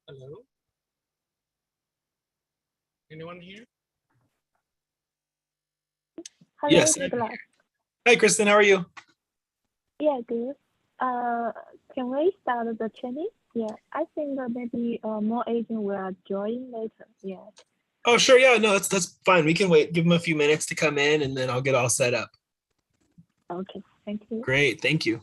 Hello? Anyone here? Hello, Yes. Nicholas. Hi, Kristen. How are you? Yeah, good. Uh, can we start the training? Yeah, I think that maybe more agents will join later. Yeah. Oh, sure. Yeah, no, that's fine. We can wait. Give them a few minutes to come in, and then I'll get all set up. Okay. Thank you. Great. Thank you.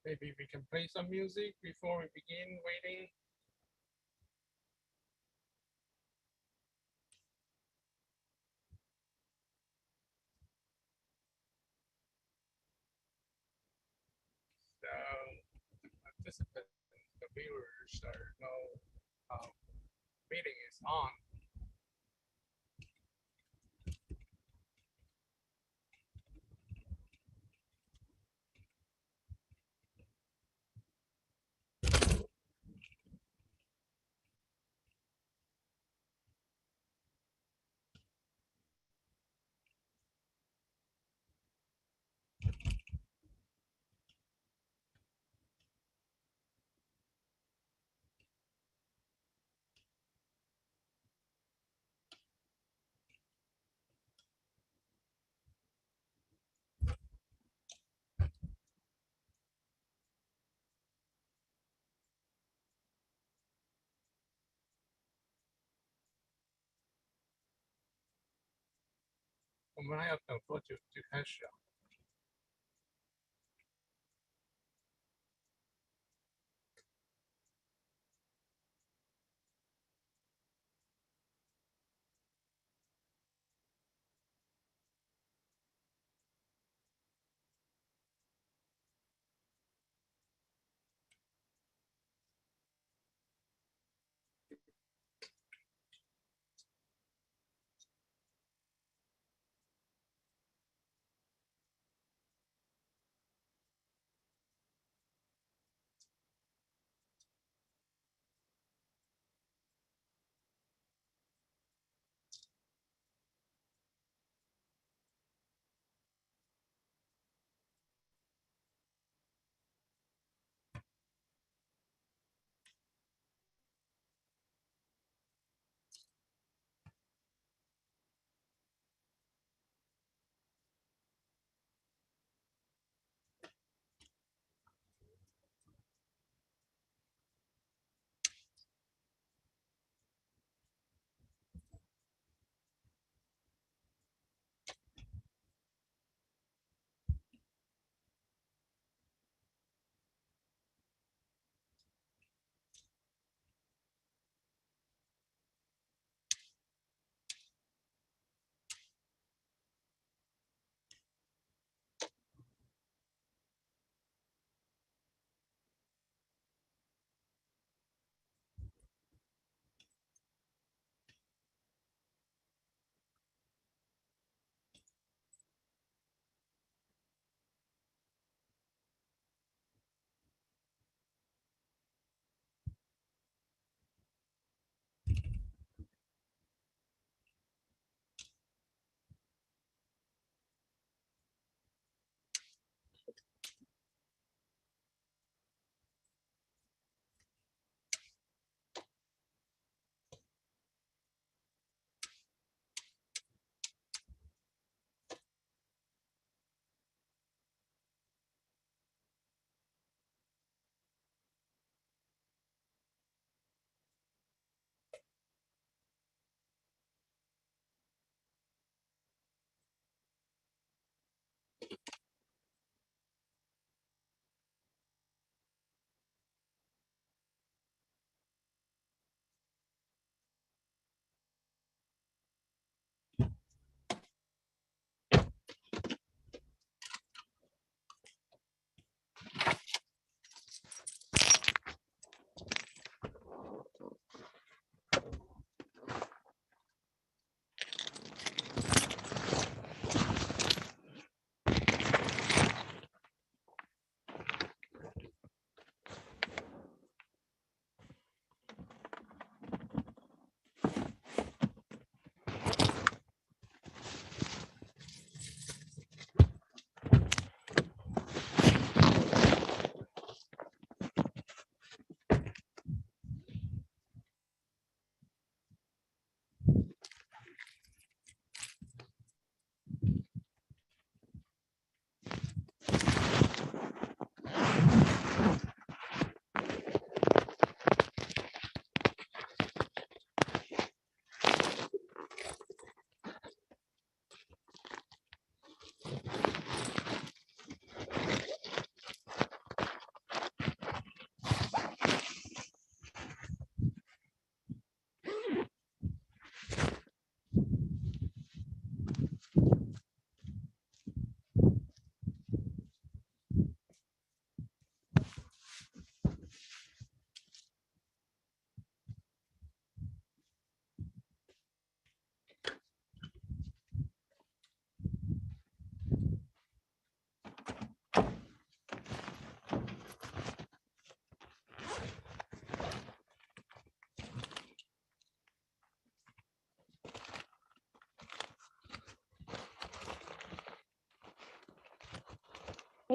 Maybe we can play some music before we begin waiting. So the participants, the viewers are know how meeting is on.我们还要等多久就开始啊？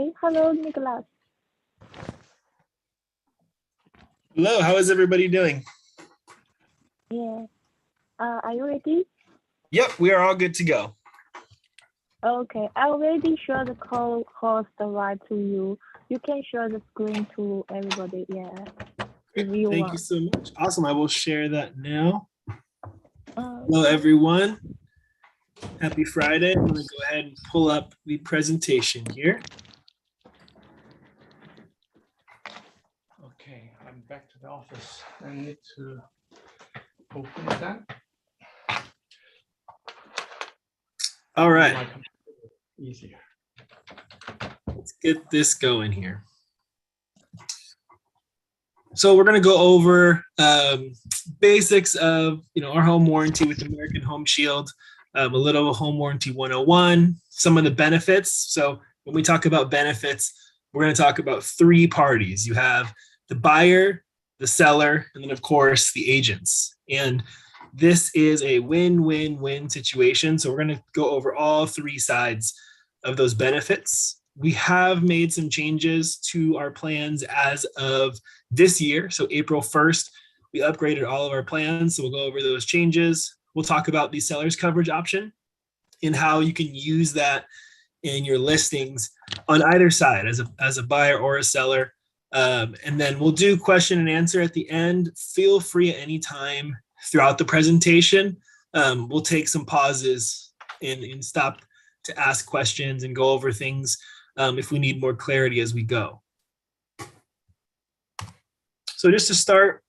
Hey, hello, Nicholas. Hello, how is everybody doing? Yeah. Are you ready? Yep, we are all good to go. Okay. I already share the call host right to you. You can share the screen to everybody. Yeah. If you Thank want. you so much. Awesome. I will share that now. Uh, Hello, everyone. Happy Friday. I'm going to go ahead and pull up the presentation here. Okay, I'm back to the office. I need to open that. All right, My computer easier. let's get this going here. So we're going to go over basics of our home warranty with American Home Shield, a little home warranty 101, some of the benefits. So when we talk about benefits, we're going to talk about three parties. You have the buyer, the seller, and then of course the agents. And this is a win-win-win situation. So we're going to go over all three sides of those benefits. We have made some changes to our plans as of this year. So April 1st, we upgraded all of our plans. So we'll go over those changes. We'll talk about the seller's coverage option and how you can use that in your listings on either side as a buyer or a seller. And then we'll do question and answer at the end. Feel free at any time throughout the presentation. We'll take some pauses and stop to ask questions and go over things if we need more clarity as we go. So just to start,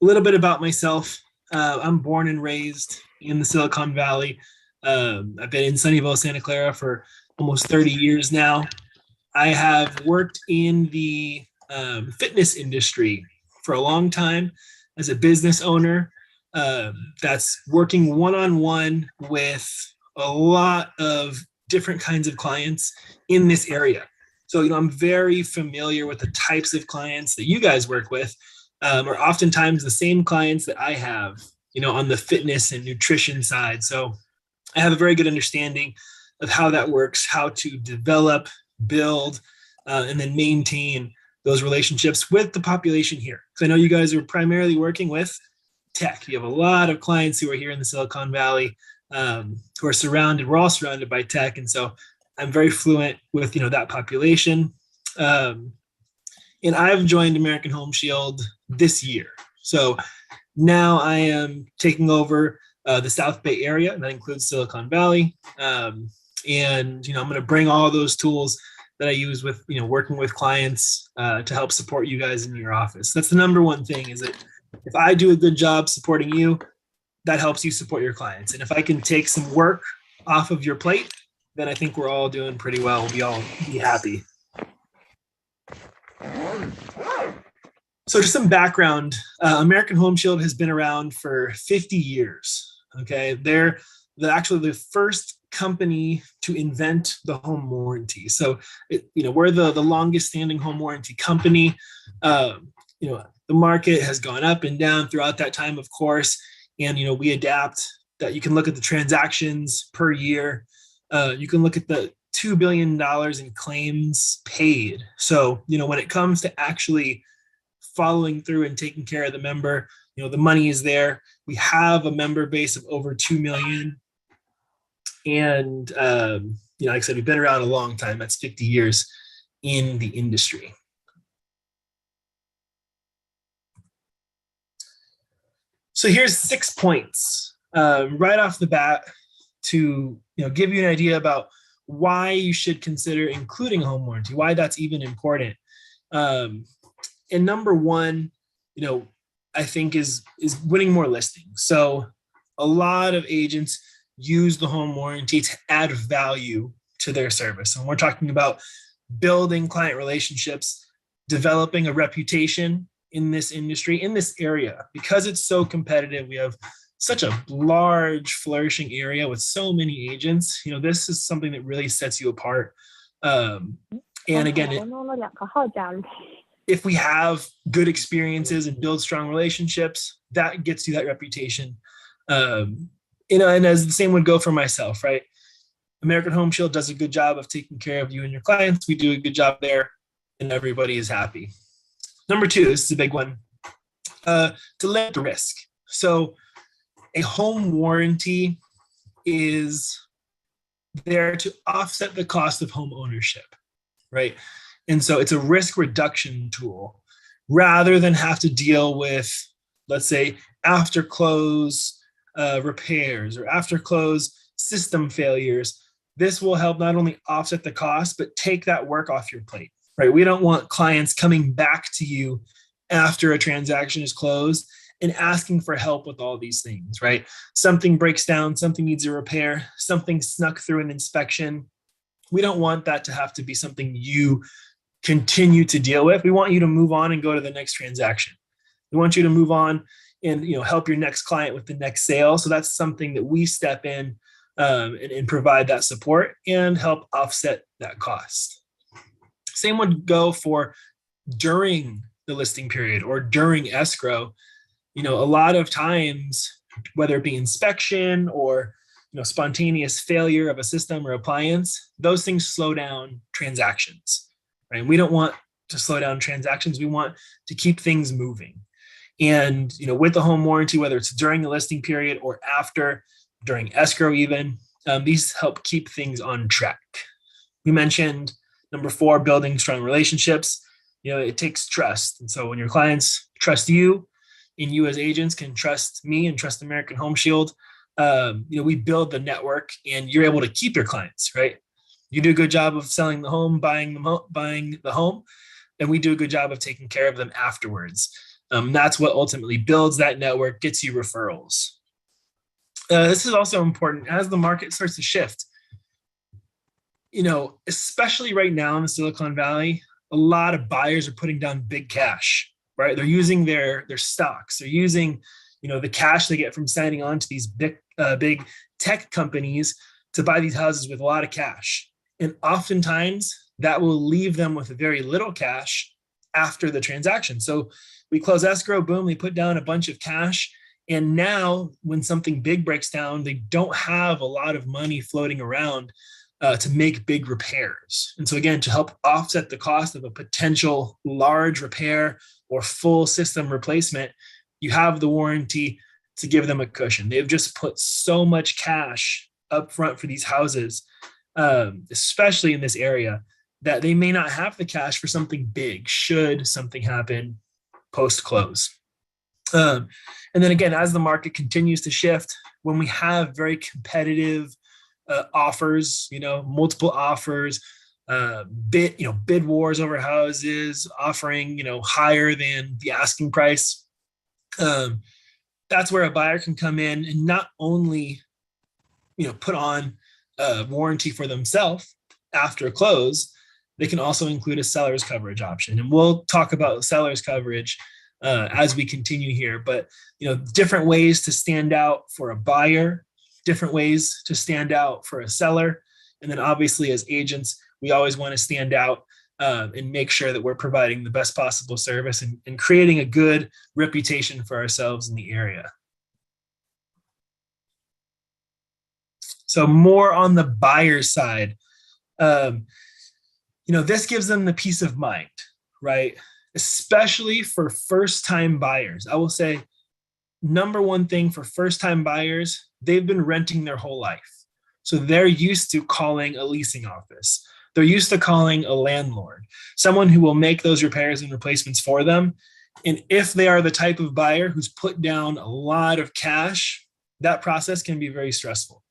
a little bit about myself. I'm born and raised in the Silicon Valley. I've been in Sunnyvale, Santa Clara for almost 30 years now. I have worked in the fitness industry for a long time as a business owner that's working one-on-one with a lot of different kinds of clients in this area. So, I'm very familiar with the types of clients that you guys work with, are oftentimes the same clients that I have, on the fitness and nutrition side. So I have a very good understanding of how that works, how to develop, build, and then maintain those relationships with the population here. Because I know you guys are primarily working with tech. You have a lot of clients who are here in the Silicon Valley who are surrounded. We're all surrounded by tech. And so I'm very fluent with, that population. And I've joined American Home Shield this year. So now I am taking over the South Bay area, and that includes Silicon Valley. And, I'm going to bring all those tools that I use with, working with clients to help support you guys in your office. That's the number one thing, is that if I do a good job supporting you, that helps you support your clients. And if I can take some work off of your plate, then I think we're all doing pretty well. We'll all be happy. So just some background, American Home Shield has been around for 50 years. Okay, they're actually the first company to invent the home warranty. So, we're the longest standing home warranty company. The market has gone up and down throughout that time, of course. And, we adapt that. You can look at the transactions per year. You can look at the $2 billion in claims paid. So, when it comes to actually following through and taking care of the member, the money is there. We have a member base of over 2 million. And, like I said, we've been around a long time. That's 50 years in the industry. So here's 6 points right off the bat to give you an idea about why you should consider including a home warranty, why that's even important. And number one, I think is winning more listings. So a lot of agents use the home warranty to add value to their service. And we're talking about building client relationships, developing a reputation in this industry, in this area. Because it's so competitive, we have such a large, flourishing area with so many agents. This is something that really sets you apart. And again, if we have good experiences and build strong relationships, that gets you that reputation. And as the same would go for myself, right? American Home Shield does a good job of taking care of you and your clients. We do a good job there, and everybody is happy. Number two, this is a big one, to limit the risk. So a home warranty is there to offset the cost of home ownership, right? And so it's a risk reduction tool rather than have to deal with, let's say, after close repairs or after close system failures. This will help not only offset the cost, but take that work off your plate, right? We don't want clients coming back to you after a transaction is closed and asking for help with all these things, right? Something breaks down, something needs a repair, something snuck through an inspection. We don't want that to have to be something you continue to deal with. We want you to move on and go to the next transaction. We want you to move on and help your next client with the next sale. So that's something that we step in and provide that support and help offset that cost. Same would go for during the listing period or during escrow. A lot of times, whether it be inspection or spontaneous failure of a system or appliance, those things slow down transactions, right? We don't want to slow down transactions. We want to keep things moving. And with the home warranty, whether it's during the listing period or after, during escrow even, these help keep things on track. We mentioned number 4, building strong relationships. It takes trust. And so when your clients trust you and you as agents can trust me and trust American Home Shield, we build the network and you're able to keep your clients, right? You do a good job of selling the home, buying the home, and we do a good job of taking care of them afterwards. That's what ultimately builds that network, gets you referrals. This is also important as the market starts to shift. Especially right now in the Silicon Valley, a lot of buyers are putting down big cash, right? They're using their stocks. They're using, the cash they get from signing on to these big tech companies to buy these houses with a lot of cash. And oftentimes that will leave them with very little cash after the transaction. So we close escrow, boom, they put down a bunch of cash. And now when something big breaks down, they don't have a lot of money floating around to make big repairs. And so again, to help offset the cost of a potential large repair or full system replacement, you have the warranty to give them a cushion. They've just put so much cash up front for these houses, especially in this area, that they may not have the cash for something big should something happen post-close. And then again, as the market continues to shift, when we have very competitive offers, multiple offers, bid wars over houses, offering, higher than the asking price, that's where a buyer can come in and not only, put on a warranty for themselves after close, they can also include a seller's coverage option. And we'll talk about seller's coverage as we continue here, but different ways to stand out for a buyer, different ways to stand out for a seller. And then obviously as agents, we always want to stand out and make sure that we're providing the best possible service and creating a good reputation for ourselves in the area. So more on the buyer side, this gives them the peace of mind, right? Especially for first-time buyers. I will say, number one thing for first-time buyers, they've been renting their whole life. So they're used to calling a leasing office. They're used to calling a landlord, someone who will make those repairs and replacements for them. And if they are the type of buyer who's put down a lot of cash, that process can be very stressful.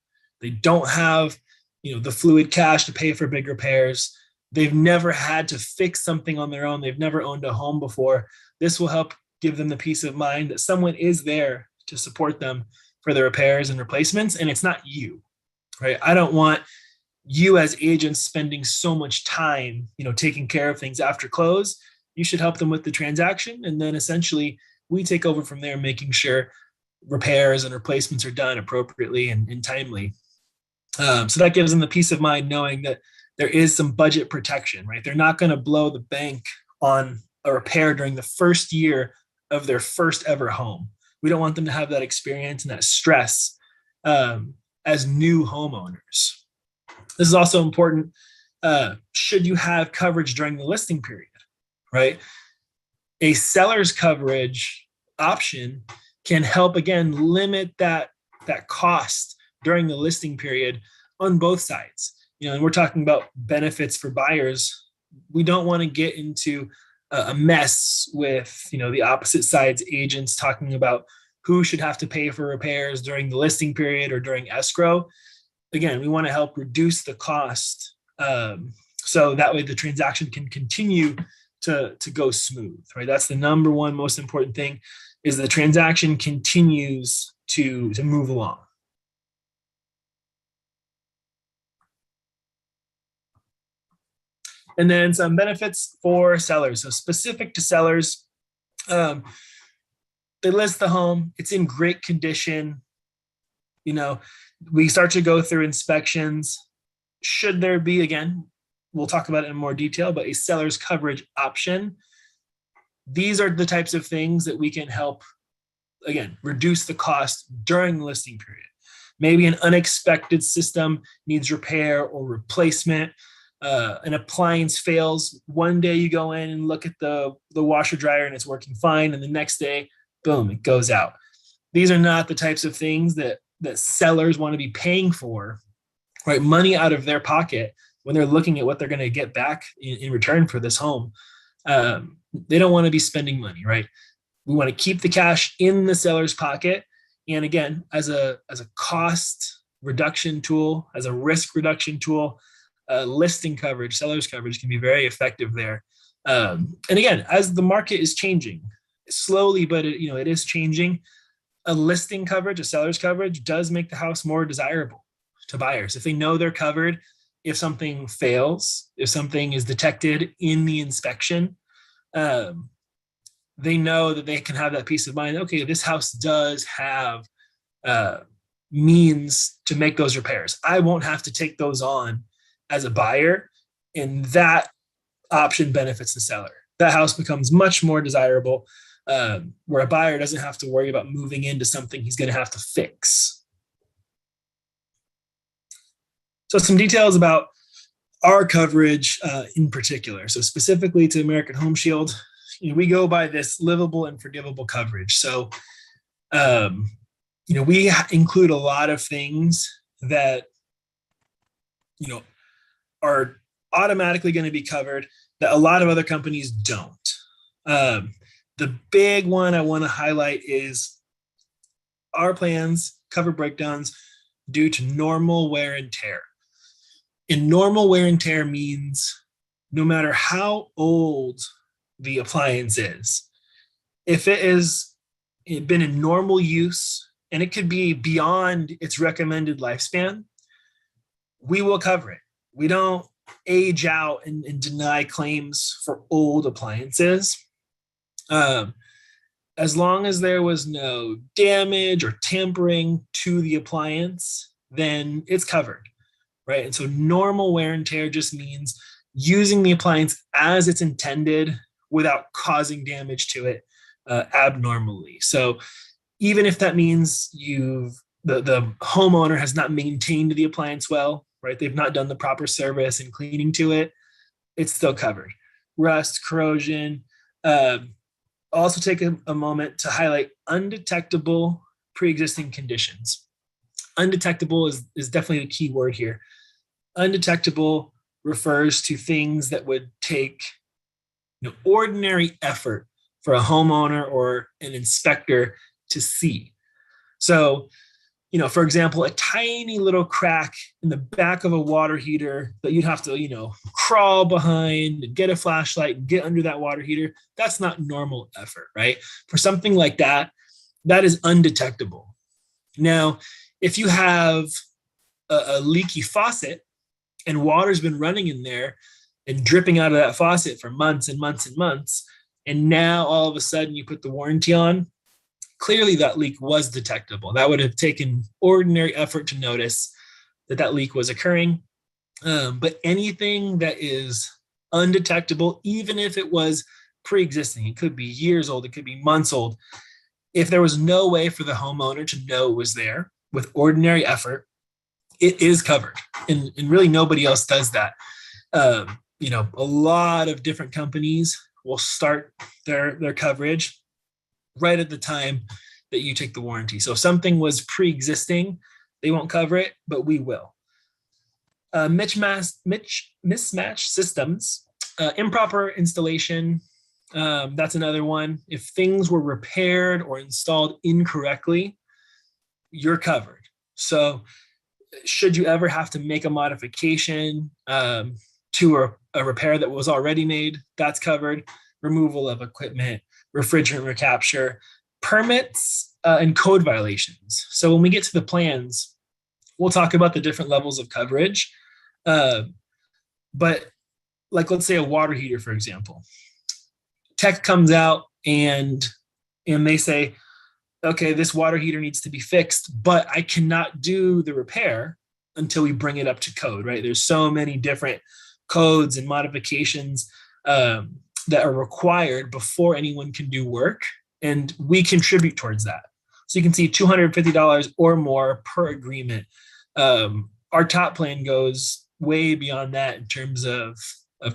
They don't have, the fluid cash to pay for big repairs. They've never had to fix something on their own. They've never owned a home before. This will help give them the peace of mind that someone is there to support them for the repairs and replacements. And it's not you, right? I don't want you as agents spending so much time, taking care of things after close. You should help them with the transaction. And then essentially we take over from there, making sure repairs and replacements are done appropriately and timely. So that gives them the peace of mind knowing that there is some budget protection, right? They're not going to blow the bank on a repair during the first year of their first ever home. We don't want them to have that experience and that stress as new homeowners. This is also important. Should you have coverage during the listing period, right? A seller's coverage option can help, again, limit that cost during the listing period on both sides. And we're talking about benefits for buyers. We don't want to get into a mess with, the opposite side's agents talking about who should have to pay for repairs during the listing period or during escrow. Again, we want to help reduce the cost, so that way the transaction can continue to go smooth, right? That's the number one most important thing, is the transaction continues to move along. And then some benefits for sellers. So specific to sellers, they list the home, it's in great condition. We start to go through inspections. Should there be, again, we'll talk about it in more detail, but a seller's coverage option, these are the types of things that we can help, again, reduce the cost during the listing period. Maybe an unexpected system needs repair or replacement. An appliance fails. One day you go in and look at the washer dryer and it's working fine, and the next day, boom, it goes out. These are not the types of things that sellers want to be paying for, right? Money out of their pocket when they're looking at what they're going to get back in return for this home. They don't want to be spending money, right? We want to keep the cash in the seller's pocket. And again, as a cost reduction tool, as a risk reduction tool, listing coverage, seller's coverage can be very effective there. And again, as the market is changing slowly, but it is changing, a listing coverage, a seller's coverage does make the house more desirable to buyers. If they know they're covered, if something fails, if something is detected in the inspection, they know that they can have that peace of mind. Okay, this house does have means to make those repairs. I won't have to take those on as a buyer, and that option benefits the seller. That house becomes much more desirable, where a buyer doesn't have to worry about moving into something he's going to have to fix. So some details about our coverage in particular. So specifically to American Home Shield, we go by this livable and forgivable coverage. So, we include a lot of things that, are automatically going to be covered that a lot of other companies don't. The big one I want to highlight is our plans cover breakdowns due to normal wear and tear. And normal wear and tear means no matter how old the appliance is, if it has been in normal use, and it could be beyond its recommended lifespan, we will cover it. We don't age out and deny claims for old appliances. As long as there was no damage or tampering to the appliance, then it's covered, right? And so normal wear and tear just means using the appliance as it's intended without causing damage to it abnormally. So even if that means the homeowner has not maintained the appliance well, right? They've not done the proper service and cleaning to it, it's still covered. Rust, corrosion. Also take a moment to highlight undetectable pre-existing conditions. Undetectable is definitely the key word here. Undetectable refers to things that would take ordinary effort for a homeowner or an inspector to see. So, for example, a tiny little crack in the back of a water heater that you'd have to, crawl behind and get a flashlight and get under that water heater, that's not normal effort, right? For something like that, that is undetectable. Now, if you have a leaky faucet and water's been running in there and dripping out of that faucet for months and months and months, and now all of a sudden you put the warranty on, clearly that leak was detectable. That would have taken ordinary effort to notice that leak was occurring. But anything that is undetectable, even if it was pre-existing, it could be years old, it could be months old. If there was no way for the homeowner to know it was there with ordinary effort, it is covered, and really nobody else does that. A lot of different companies will start their coverage right at the time that you take the warranty. So if something was pre-existing, they won't cover it, but we will. Mismatch systems, improper installation. That's another one. If things were repaired or installed incorrectly, you're covered. So should you ever have to make a modification to a repair that was already made, that's covered. Removal of equipment, refrigerant recapture, permits, and code violations. So when we get to the plans, we'll talk about the different levels of coverage. But like, let's say a water heater, for example, tech comes out and they say, okay, this water heater needs to be fixed, but I cannot do the repair until we bring it up to code, right? There's so many different codes and modifications that are required before anyone can do work, and we contribute towards that. So you can see $250 or more per agreement. Our top plan goes way beyond that in terms of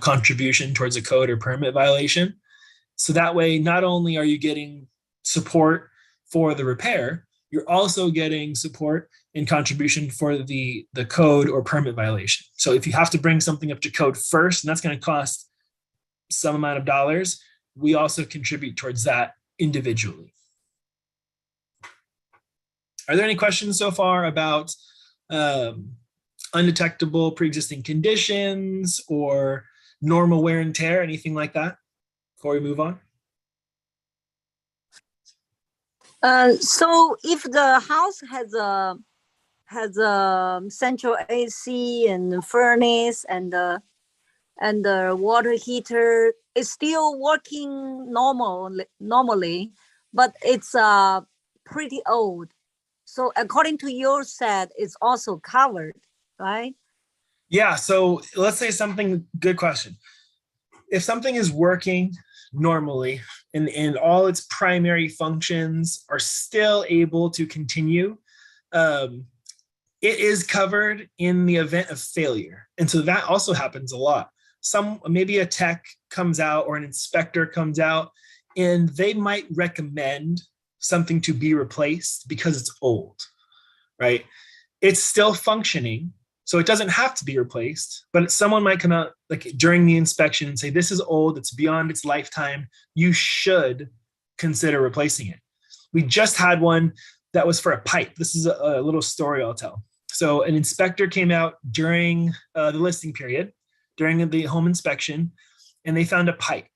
contribution towards a code or permit violation. So that way, not only are you getting support for the repair, you're also getting support and contribution for the code or permit violation. So if you have to bring something up to code first, and that's going to cost some amount of dollars, we also contribute towards that individually. Are there any questions so far about undetectable pre-existing conditions or normal wear and tear, anything like that, before we move on? So if the house has a central AC and furnace and the water heater is still working normally, but it's pretty old. So according to your set, it's also covered, right? Yeah, so let's say good question. If something is working normally and all its primary functions are still able to continue, it is covered in the event of failure. And so that also happens a lot. Maybe a tech comes out or an inspector comes out and they might recommend something to be replaced because it's old, right? It's still functioning, so it doesn't have to be replaced, but someone might come out like during the inspection and say, this is old, it's beyond its lifetime, you should consider replacing it. We just had one that was for a pipe. This is a little story I'll tell. So an inspector came out during the listing period, during the home inspection, and they found a pipe.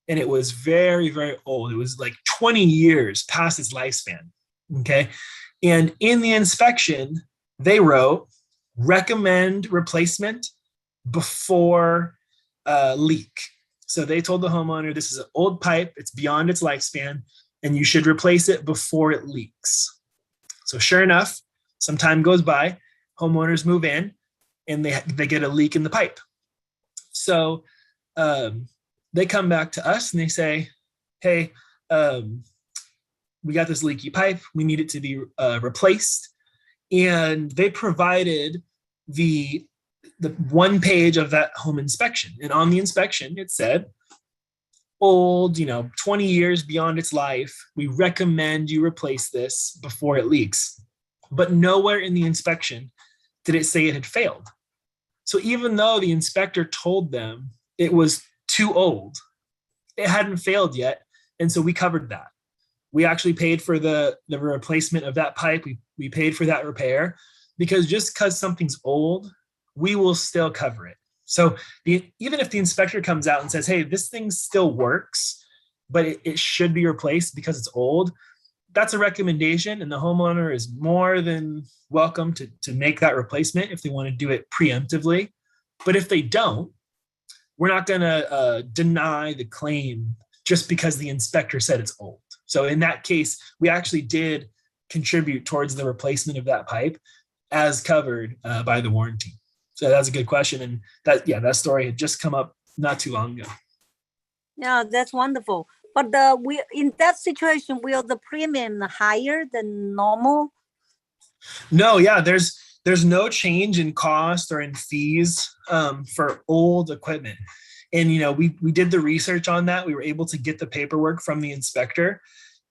And it was very, very old. It was like 20 years past its lifespan, okay? And in the inspection, they wrote, recommend replacement before leak. So they told the homeowner, this is an old pipe, it's beyond its lifespan, and you should replace it before it leaks. So sure enough, some time goes by, homeowners move in, and they get a leak in the pipe. So they come back to us and they say, hey, we got this leaky pipe, we need it to be replaced. And they provided the one page of that home inspection. And on the inspection, it said, old, 20 years beyond its life, we recommend you replace this before it leaks. But nowhere in the inspection did it say it had failed. So even though the inspector told them it was too old, it hadn't failed yet. And so we covered that. We actually paid for the replacement of that pipe. We paid for that repair, because just because something's old, we will still cover it. So even if the inspector comes out and says, hey, this thing still works, but it should be replaced because it's old, that's a recommendation, and the homeowner is more than welcome to make that replacement if they want to do it preemptively. But if they don't, we're not going to deny the claim just because the inspector said it's old. So in that case, we actually did contribute towards the replacement of that pipe as covered by the warranty. So that's a good question. And that story had just come up not too long ago. Yeah, that's wonderful. But in that situation, will the premium higher than normal? No, yeah, there's there's no change in cost or in fees for old equipment. And, we did the research on that. We were able to get the paperwork from the inspector,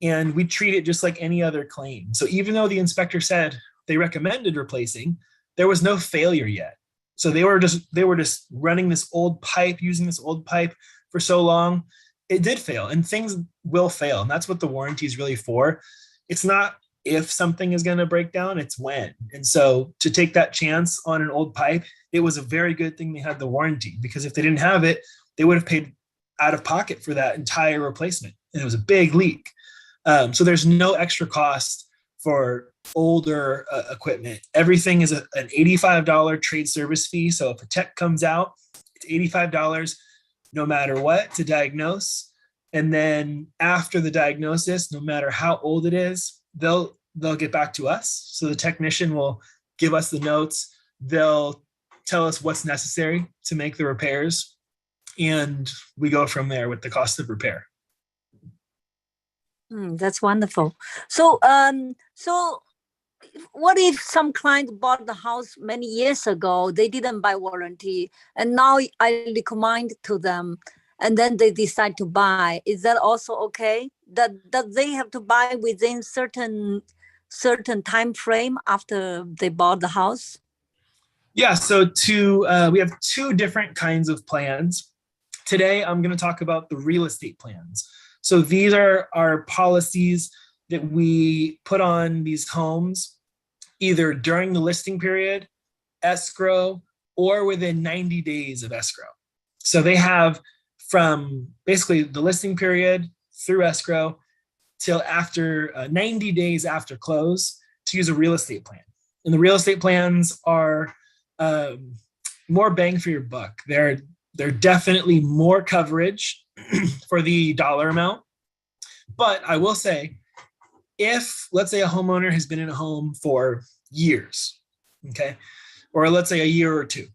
and we treat it just like any other claim. So even though the inspector said they recommended replacing, there was no failure yet. So they were just running this old pipe, using this old pipe for so long. It did fail, and things will fail. And that's what the warranty is really for. It's not if something is going to break down, it's when. And so to take that chance on an old pipe, it was a very good thing they had the warranty, because if they didn't have it, they would have paid out of pocket for that entire replacement. And it was a big leak. So there's no extra cost for older equipment. Everything is an $85 trade service fee. So if a tech comes out, it's $85 no matter what to diagnose. And then after the diagnosis, no matter how old it is, they'll get back to us. So the technician will give us the notes. They'll tell us what's necessary to make the repairs, and we go from there with the cost of repair. That's wonderful. So, so what if some client bought the house many years ago, they didn't buy warranty, and now I recommend to them, and then they decide to buy? Is that also okay? That they have to buy within certain time frame after they bought the house? Yeah, so we have two different kinds of plans. Today, I'm going to talk about the real estate plans. So these are our policies that we put on these homes either during the listing period, escrow, or within 90 days of escrow. So they have from basically the listing period through escrow till after 90 days after close to use a real estate plan. And the real estate plans are more bang for your buck. They're definitely more coverage for the dollar amount. But I will say, if let's say a homeowner has been in a home for years, okay, or let's say a year or two,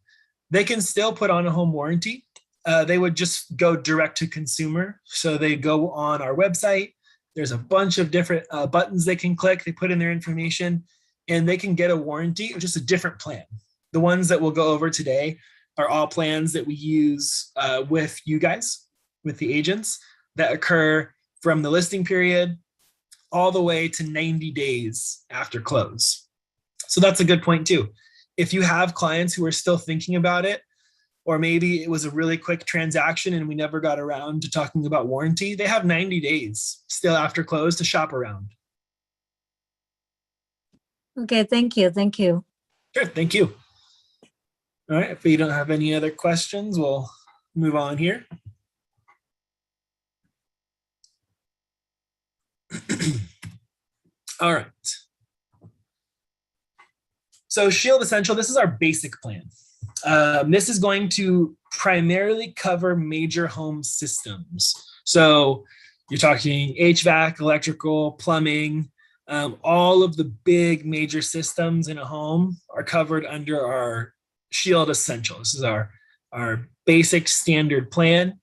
they can still put on a home warranty. They would just go direct to consumer. So they go on our website. There's a bunch of different buttons they can click. They put in their information, and they can get a warranty, just a different plan. The ones that we'll go over today are all plans that we use with you guys, with the agents, that occur from the listing period all the way to 90 days after close. So that's a good point too. If you have clients who are still thinking about it, or maybe it was a really quick transaction and we never got around to talking about warranty, they have 90 days still after close to shop around. Okay, thank you. Thank you. Sure, thank you. All right, if we don't have any other questions, we'll move on here. All right. So Shield Essential, this is our basic plan. This is going to primarily cover major home systems. So you're talking HVAC, electrical, plumbing, all of the big major systems in a home are covered under our Shield Essential. This is our basic standard plan.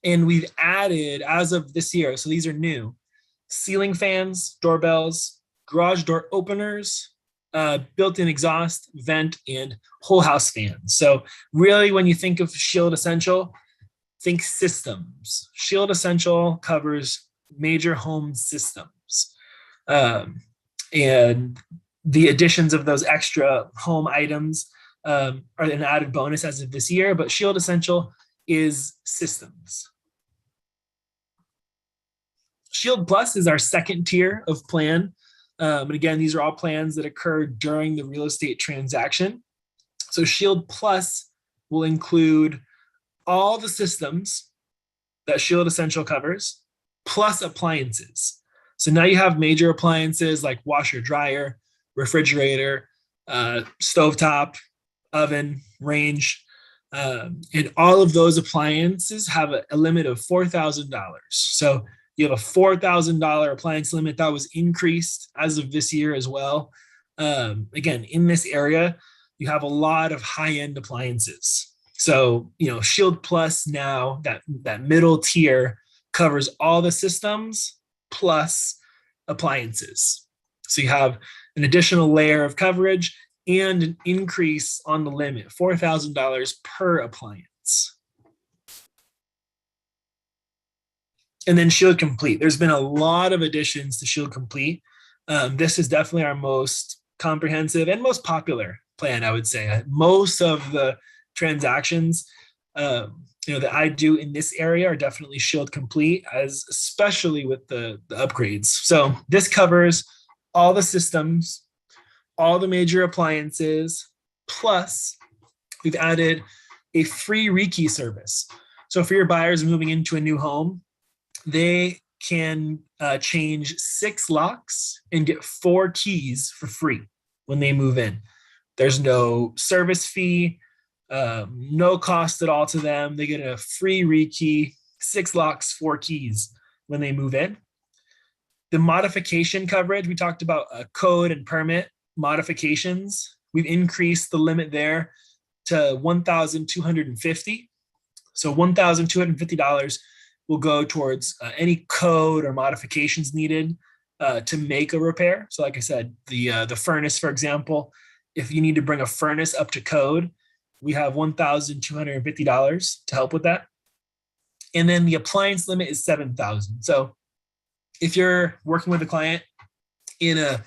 And we've added, as of this year, so these are new, ceiling fans, doorbells, garage door openers, built-in exhaust, vent, and whole house fans. So really, when you think of Shield Essential, think systems. Shield Essential covers major home systems. And the additions of those extra home items are an added bonus as of this year, but Shield Essential is systems. Shield Plus is our second tier of plan. And again, these are all plans that occur during the real estate transaction. So Shield Plus will include all the systems that Shield Essential covers, plus appliances. So now you have major appliances like washer, dryer, refrigerator, stovetop, oven, range, and all of those appliances have a limit of $4,000. So you have a $4,000 appliance limit that was increased as of this year as well. Again, in this area, you have a lot of high-end appliances. So, Shield Plus now, that middle tier covers all the systems plus appliances. So you have an additional layer of coverage, and an increase on the limit, $4,000 per appliance. And then Shield Complete. There's been a lot of additions to Shield Complete. This is definitely our most comprehensive and most popular plan, I would say. Most of the transactions that I do in this area are definitely Shield Complete, especially with the upgrades. So this covers all the systems, all the major appliances, plus we've added a free rekey service. So for your buyers moving into a new home, they can change 6 locks and get 4 keys for free when they move in. There's no service fee, no cost at all to them. They get a free rekey, 6 locks, 4 keys when they move in. The modification coverage, we talked about code and permit modifications. We've increased the limit there to $1,250. So $1,250 will go towards any code or modifications needed to make a repair. So like I said, the furnace, for example, if you need to bring a furnace up to code, we have $1,250 to help with that. And then the appliance limit is $7,000. So if you're working with a client in a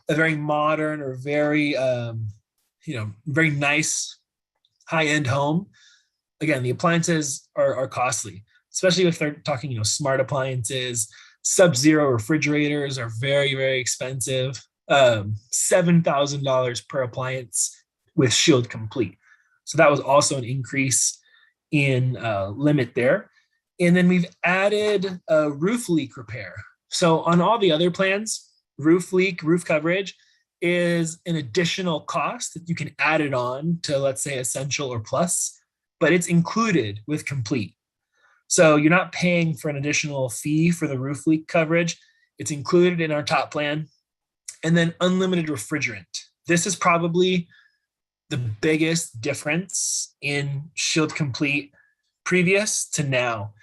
very modern or very, very nice high-end home, again, the appliances are costly, especially if they're talking, smart appliances. Sub-Zero refrigerators are very, very expensive. $7,000 per appliance with Shield Complete. So that was also an increase in limit there. And then we've added a roof leak repair. So on all the other plans, roof leak, roof coverage is an additional cost that you can add it on to, let's say, Essential or Plus, but it's included with Complete. So you're not paying for an additional fee for the roof leak coverage. It's included in our top plan. And then unlimited refrigerant. This is probably the biggest difference in Shield Complete previous to now.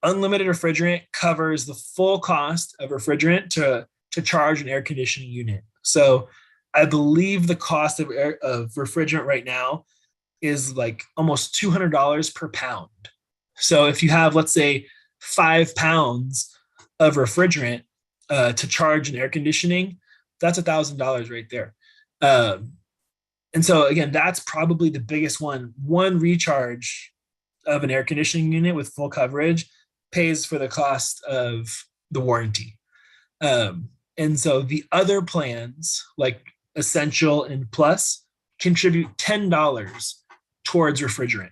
Unlimited refrigerant covers the full cost of refrigerant to charge an air conditioning unit. So I believe the cost of refrigerant right now is like almost $200 per pound. So if you have, let's say, 5 pounds of refrigerant to charge an air conditioning, that's $1,000 right there. And so again, that's probably the biggest one. One recharge of an air conditioning unit with full coverage pays for the cost of the warranty. And so the other plans like Essential and Plus contribute $10 towards refrigerant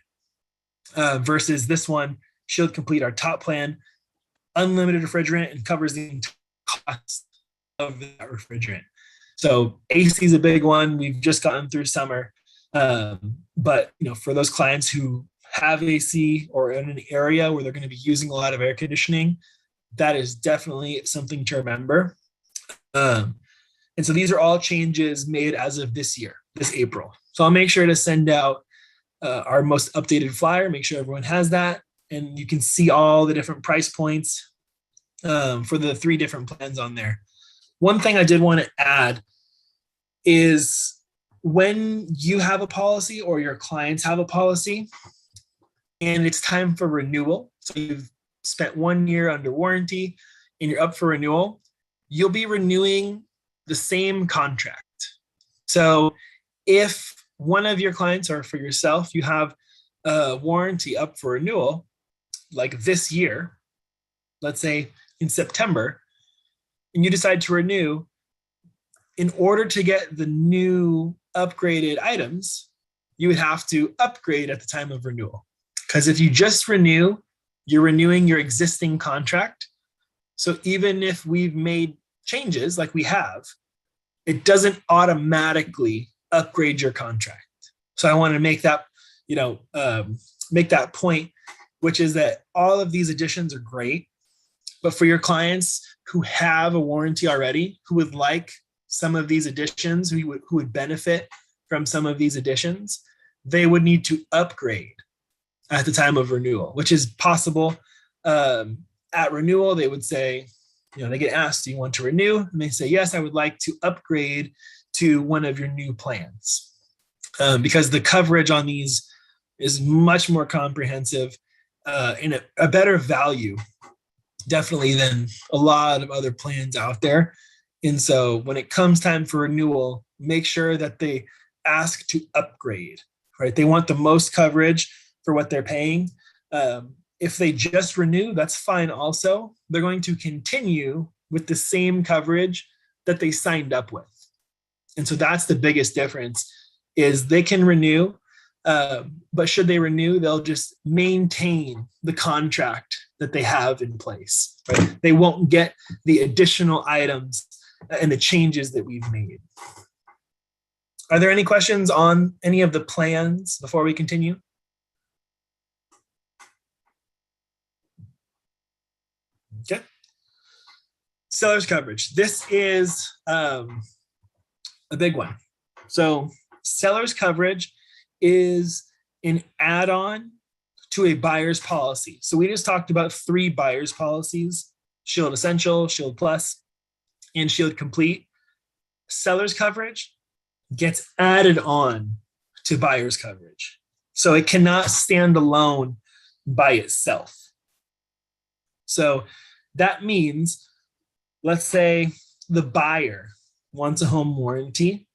versus this one, Shield Complete, our top plan, unlimited refrigerant, and covers the entire cost of that refrigerant. So AC is a big one. We've just gotten through summer. But for those clients who have AC or in an area where they're going to be using a lot of air conditioning, that is definitely something to remember. And so these are all changes made as of this year, this April. So I'll make sure to send out our most updated flyer, make sure everyone has that. And you can see all the different price points for the 3 different plans on there. One thing I did want to add is when you have a policy or your clients have a policy and it's time for renewal, so you've spent 1 year under warranty and you're up for renewal, you'll be renewing the same contract. So if one of your clients or for yourself, you have a warranty up for renewal, like this year, let's say in September, and you decide to renew, in order to get the new upgraded items, you would have to upgrade at the time of renewal. Because if you just renew, you're renewing your existing contract. So even if we've made changes like we have, it doesn't automatically upgrade your contract. So I want to make that, make that point, which is that all of these additions are great, but for your clients who have a warranty already, who would like some of these additions, who would benefit from some of these additions, they would need to upgrade at the time of renewal, which is possible. At renewal, they would say, they get asked, do you want to renew? And they say, yes, I would like to upgrade to one of your new plans, because the coverage on these is much more comprehensive and a better value, definitely, than a lot of other plans out there. And so when it comes time for renewal, make sure that they ask to upgrade, right? They want the most coverage for what they're paying. If they just renew, that's fine also. They're going to continue with the same coverage that they signed up with. And so that's the biggest difference, is they can renew, but should they renew, they'll just maintain the contract that they have in place, right? They won't get the additional items and the changes that we've made. Are there any questions on any of the plans before we continue? Okay. Seller's coverage. This is a big one. So seller's coverage is an add-on to a buyer's policy. So we just talked about 3 buyer's policies: Shield Essential, Shield Plus, and Shield Complete. Seller's coverage gets added on to buyer's coverage. So it cannot stand alone by itself. So that means, let's say the buyer wants a home warranty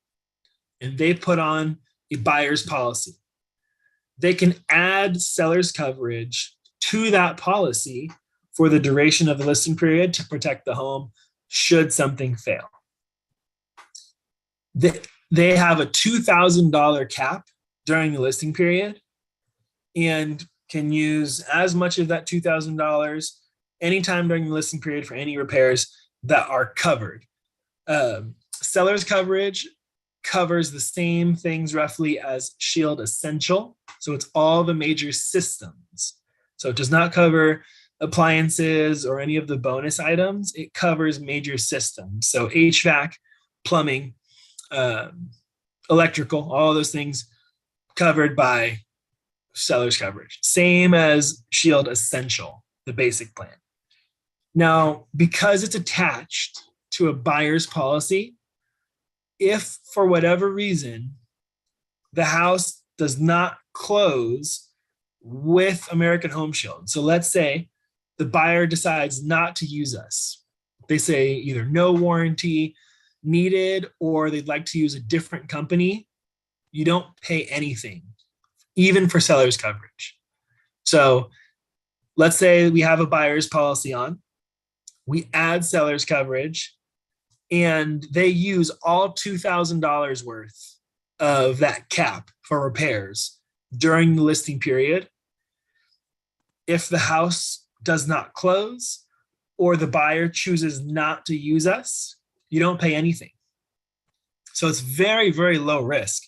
and they put on a buyer's policy. They can add seller's coverage to that policy for the duration of the listing period to protect the home should something fail. They have a $2,000 cap during the listing period and can use as much of that $2,000 anytime during the listing period for any repairs that are covered. Seller's coverage covers the same things roughly as Shield Essential. So it's all the major systems. So it does not cover appliances or any of the bonus items. It covers major systems. So HVAC, plumbing, electrical, all those things covered by seller's coverage. Same as Shield Essential, the basic plan. Now, because it's attached to a buyer's policy, if for whatever reason the house does not close with American Home Shield, so let's say the buyer decides not to use us. They say either no warranty needed or they'd like to use a different company. You don't pay anything, even for seller's coverage. So let's say we have a buyer's policy on. We add seller's coverage and they use all $2,000 worth of that cap for repairs during the listing period. If the house does not close or the buyer chooses not to use us, you don't pay anything. So it's very, very low risk.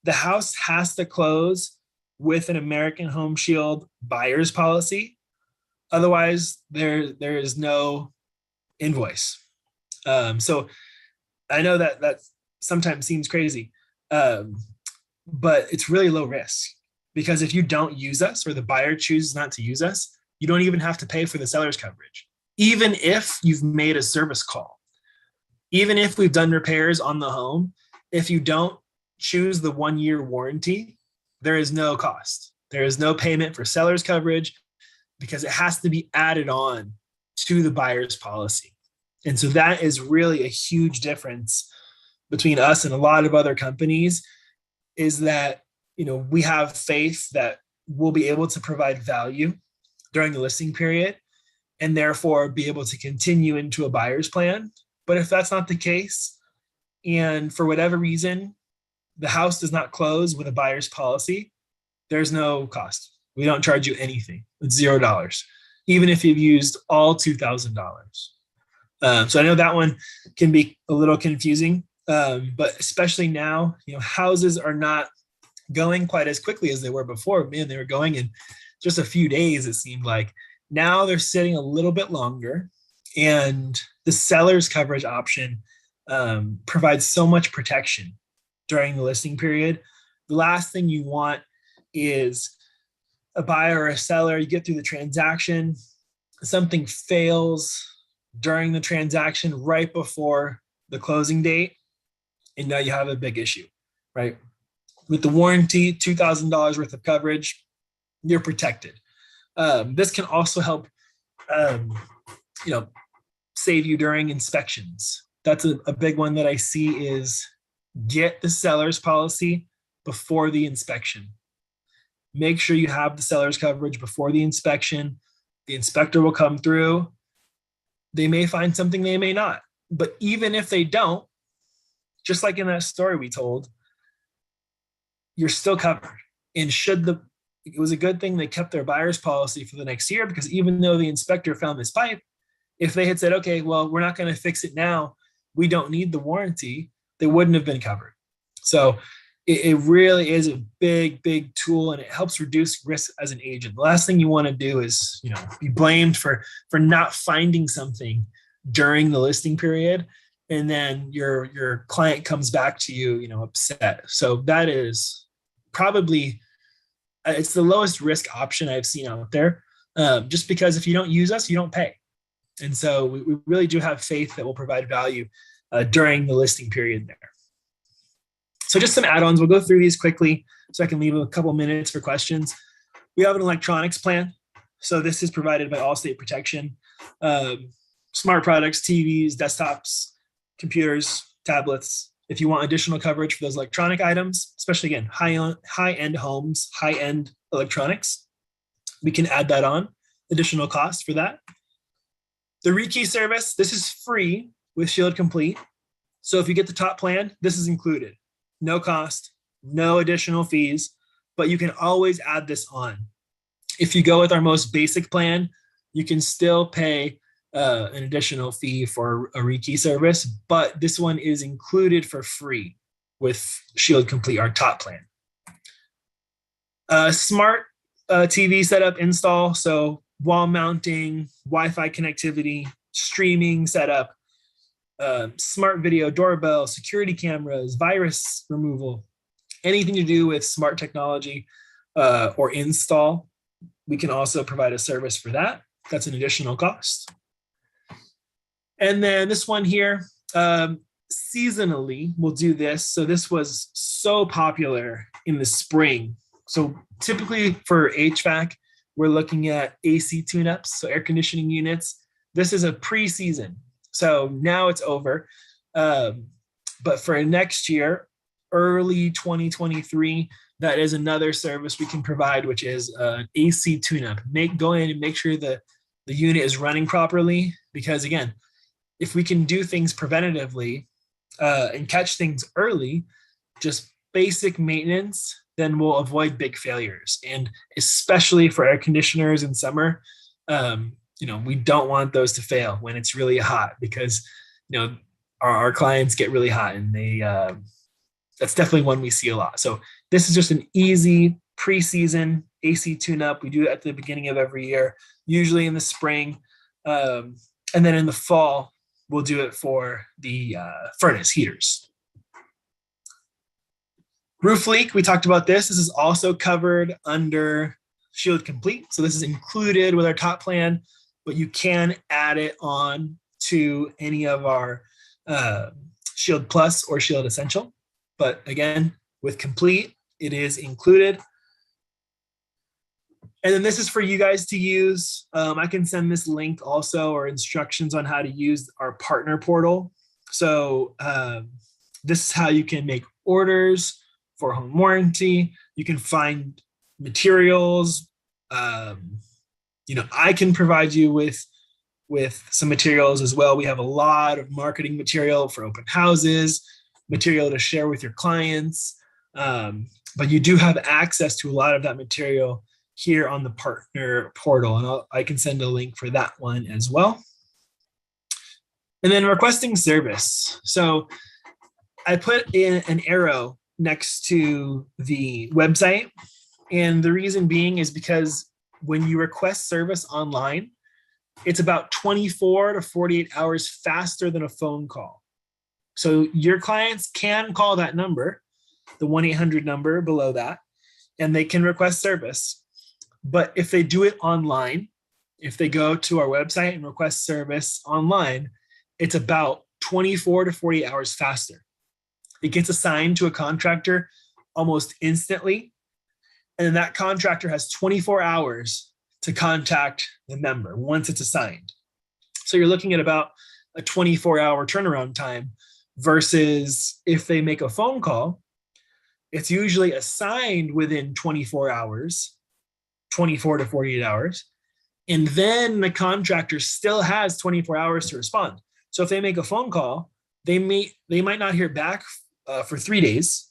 The house has to close with an American Home Shield buyer's policy. Otherwise, there is no invoice. So I know that sometimes seems crazy, but it's really low risk, because if you don't use us or the buyer chooses not to use us, you don't even have to pay for the seller's coverage. Even if you've made a service call, even if we've done repairs on the home, if you don't choose the 1-year warranty, there is no cost. There is no payment for seller's coverage because it has to be added on to the buyer's policy. And so that is really a huge difference between us and a lot of other companies, is that, we have faith that we'll be able to provide value during the listing period and therefore be able to continue into a buyer's plan. But if that's not the case, and for whatever reason, the house does not close with a buyer's policy, there's no cost. We don't charge you anything. It's $0, even if you've used all $2,000. So I know that one can be a little confusing, but especially now, houses are not going quite as quickly as they were before. Man, they were going in just a few days, it seemed like. Now they're sitting a little bit longer, and the seller's coverage option provides so much protection during the listing period. The last thing you want is a buyer or a seller, you get through the transaction, something fails during the transaction right before the closing date, and now you have a big issue, right? With the warranty, $2,000 worth of coverage, you're protected. This can also help, save you during inspections. That's a big one that I see is get the seller's policy before the inspection. Make sure you have the seller's coverage before the inspection. The inspector will come through. They may find something, they may not. But even if they don't, just like in that story we told, you're still covered. And it was a good thing they kept their buyer's policy for the next year, because even though the inspector found this pipe, if they had said, okay, well, we're not going to fix it now, we don't need the warranty, they wouldn't have been covered. So it really is a big, big tool, and it helps reduce risk as an agent. The last thing you want to do is, be blamed for not finding something during the listing period, and then your client comes back to you, upset. So that is probably, it's the lowest risk option I've seen out there, just because if you don't use us, you don't pay. And so we really do have faith that we'll provide value during the listing period there. So just some add-ons. We'll go through these quickly so I can leave a couple minutes for questions. We have an electronics plan. So this is provided by Allstate Protection. Smart products, TVs, desktops, computers, tablets. If you want additional coverage for those electronic items, especially again, high-end homes, high-end electronics, we can add that on, additional cost for that. The rekey service, this is free with Shield Complete. So if you get the top plan, this is included. No cost, no additional fees, but you can always add this on. If you go with our most basic plan, you can still pay an additional fee for a rekey service, but this one is included for free with Shield Complete, our top plan. Smart TV setup install, so wall mounting, Wi-Fi connectivity, streaming setup, smart video doorbell, security cameras, virus removal, anything to do with smart technology or install, we can also provide a service for that. That's an additional cost. And then this one here, seasonally, we'll do this. So this was so popular in the spring. So typically for HVAC, we're looking at AC tune-ups, so air conditioning units. This is a pre-season. So now it's over. But for next year, early 2023, that is another service we can provide, which is an AC tune-up. Go in and make sure the unit is running properly, because again, if we can do things preventatively and catch things early, just basic maintenance, then we'll avoid big failures. And especially for air conditioners in summer, we don't want those to fail when it's really hot, because our clients get really hot, and that's definitely one we see a lot. So this is just an easy pre-season AC tune-up. We do it at the beginning of every year, usually in the spring, and then in the fall we'll do it for the furnace heaters. Roof leak, we talked about this. This is also covered under Shield Complete. So this is included with our top plan, but you can add it on to any of our Shield Plus or Shield Essential. But again, with Complete, it is included. And then this is for you guys to use. I can send this link also, or instructions on how to use our partner portal. So this is how you can make orders for home warranty. You can find materials. I can provide you with some materials as well. We have a lot of marketing material for open houses, material to share with your clients. But you do have access to a lot of that material here on the partner portal, and I can send a link for that one as well. And then requesting service. So I put in an arrow next to the website, and the reason being is because when you request service online, it's about 24 to 48 hours faster than a phone call. So your clients can call that number, the 1-800 number below that, and they can request service. But if they do it online, if they go to our website and request service online, it's about 24 to 48 hours faster. it gets assigned to a contractor almost instantly. And then that contractor has 24 hours to contact the member once it's assigned. So you're looking at about a 24-hour turnaround time versus if they make a phone call, it's usually assigned within 24 hours, 24 to 48 hours. And then the contractor still has 24 hours to respond. So if they make a phone call, they might not hear back for 3 days.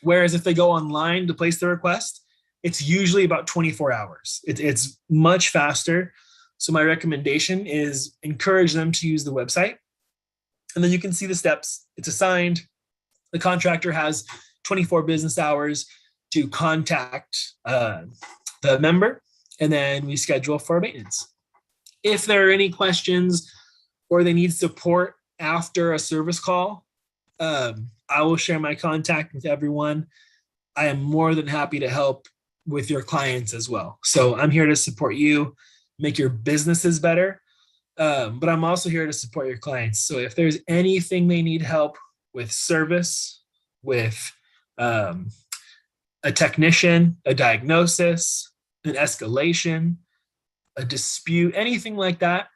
Whereas if they go online to place the request, it's usually about 24 hours. It's much faster. So my recommendation is encourage them to use the website. And then you can see the steps. It's assigned. The contractor has 24 business hours to contact the member, and then we schedule for maintenance. If there are any questions or they need support after a service call, I will share my contact with everyone. I am more than happy to help with your clients as well. So I'm here to support you, make your businesses better, but I'm also here to support your clients. So if there's anything they need help with service, with a technician, a diagnosis, an escalation, a dispute, anything like that,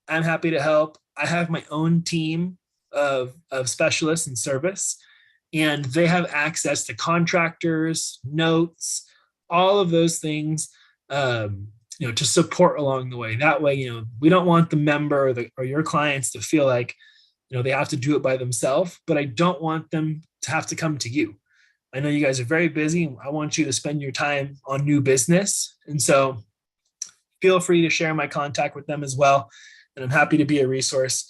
I'm happy to help. I have my own team of specialists in service, and they have access to contractors, notes, all of those things, to support along the way. That way, we don't want the member or your clients to feel like, they have to do it by themselves, but I don't want them to have to come to you. I know you guys are very busy. I want you to spend your time on new business. And so feel free to share my contact with them as well. And I'm happy to be a resource.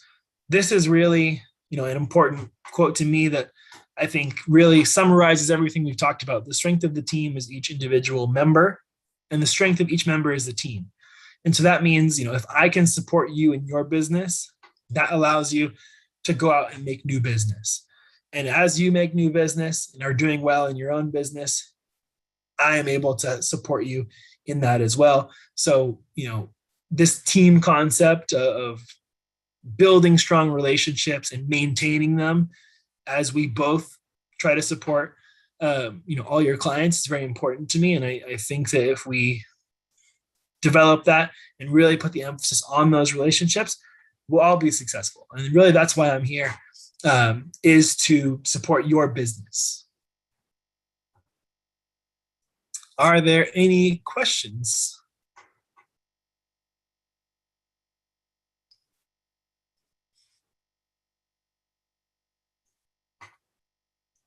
This is really, an important quote to me that I think really summarizes everything we've talked about. The strength of the team is each individual member, and the strength of each member is the team. And so that means, if I can support you in your business, that allows you to go out and make new business. And as you make new business and are doing well in your own business, I am able to support you in that as well. So, this team concept of building strong relationships and maintaining them as we both try to support, all your clients is very important to me. And I think that if we develop that and really put the emphasis on those relationships, we'll all be successful. And really, that's why I'm here, is to support your business. Are there any questions?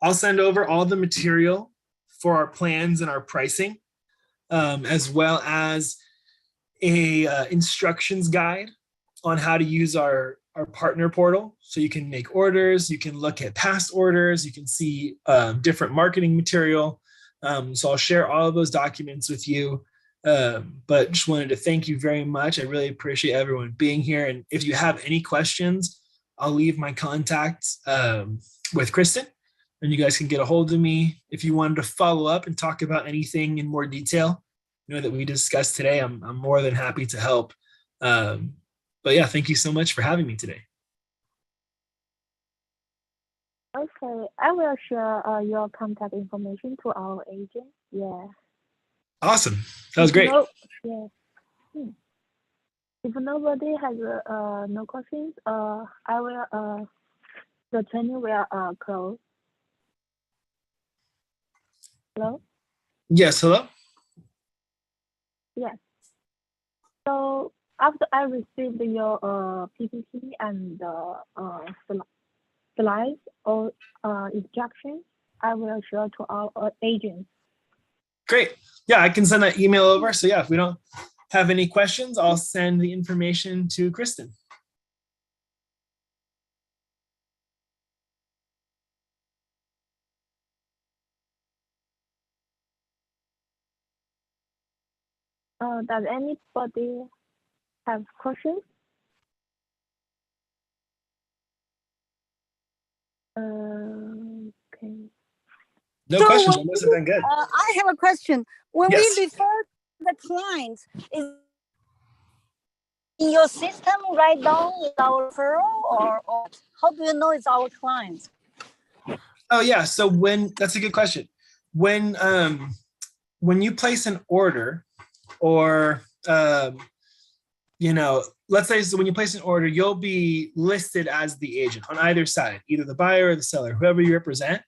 I'll send over all the material for our plans and our pricing, as well as a instructions guide on how to use our partner portal. So you can make orders, you can look at past orders, you can see different marketing material. So I'll share all of those documents with you. But just wanted to thank you very much. I really appreciate everyone being here. And if you have any questions, I'll leave my contacts with Kristen, and you guys can get a hold of me. If you wanted to follow up and talk about anything in more detail, that we discussed today, I'm more than happy to help. But yeah, thank you so much for having me today. Okay, I will share your contact information to our agent. Yeah. Awesome. That was great. Yeah. If nobody has no questions, I will the training will close. Hello? Yes, hello? Yes. So after I received your PPT and slides or instructions, I will share to our agents. Great. Yeah, I can send that email over. So yeah, if we don't have any questions, I'll send the information to Kristen. Does anybody have questions? Okay. No So questions. I when must have been good. I have a question. When Yes. we refer the clients, is in your system write down is our referral or how do you know it's our clients? Oh yeah. So that's a good question. When you place an order, or let's say, so when you place an order, you'll be listed as the agent on either side, either the buyer or the seller, whoever you represent.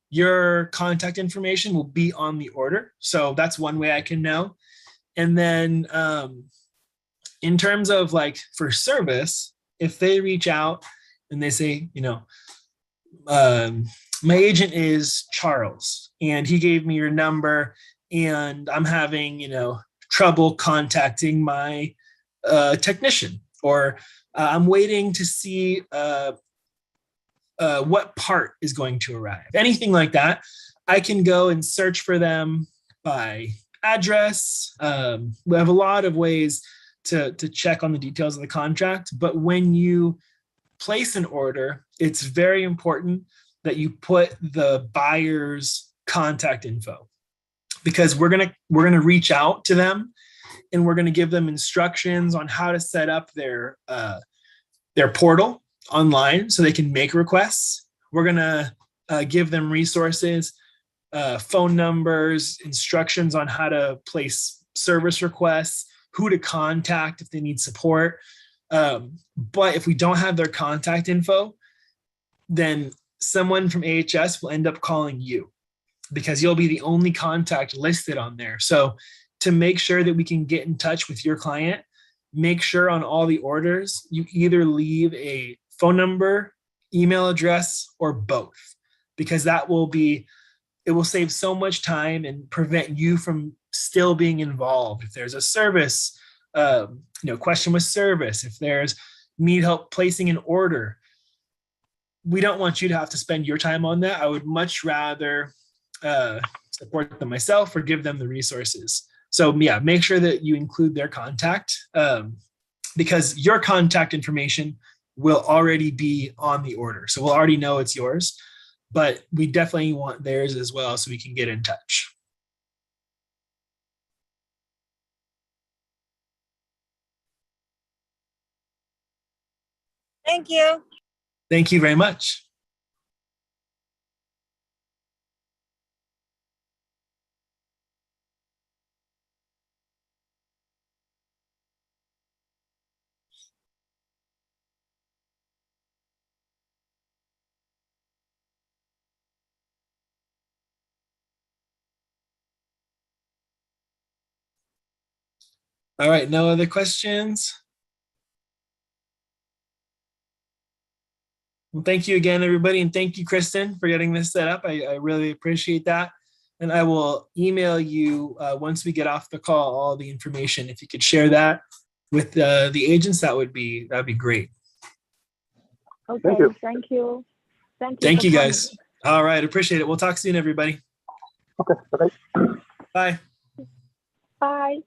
Your contact information will be on the order. So that's one way I can know. And then in terms of like for service, if they reach out and they say, my agent is Charles and he gave me your number and I'm having, trouble contacting my technician, or I'm waiting to see what part is going to arrive, anything like that, I can go and search for them by address. We have a lot of ways to check on the details of the contract, but when you place an order, it's very important that you put the buyer's contact info, because we're gonna reach out to them and we're gonna give them instructions on how to set up their portal online so they can make requests. We're gonna give them resources, phone numbers, instructions on how to place service requests, who to contact if they need support. But if we don't have their contact info, then someone from AHS will end up calling you, because you'll be the only contact listed on there. So to make sure that we can get in touch with your client, make sure on all the orders, you either leave a phone number, email address, or both, because it will save so much time and prevent you from still being involved. If there's a service, question with service, if there's need help placing an order, we don't want you to have to spend your time on that. I would much rather support them myself or give them the resources. So yeah, make sure that you include their contact, because your contact information will already be on the order. So we'll already know it's yours, but we definitely want theirs as well so we can get in touch. Thank you. Thank you very much. All right, no other questions? Well, thank you again, everybody. And thank you, Kristen, for getting this set up. I really appreciate that. And I will email you once we get off the call, all the information. If you could share that with the agents, that'd be great. Okay, Thank you. thank you. Thank for you, guys. coming. All right, appreciate it. We'll talk soon, everybody. Okay, bye-bye. Bye. Bye.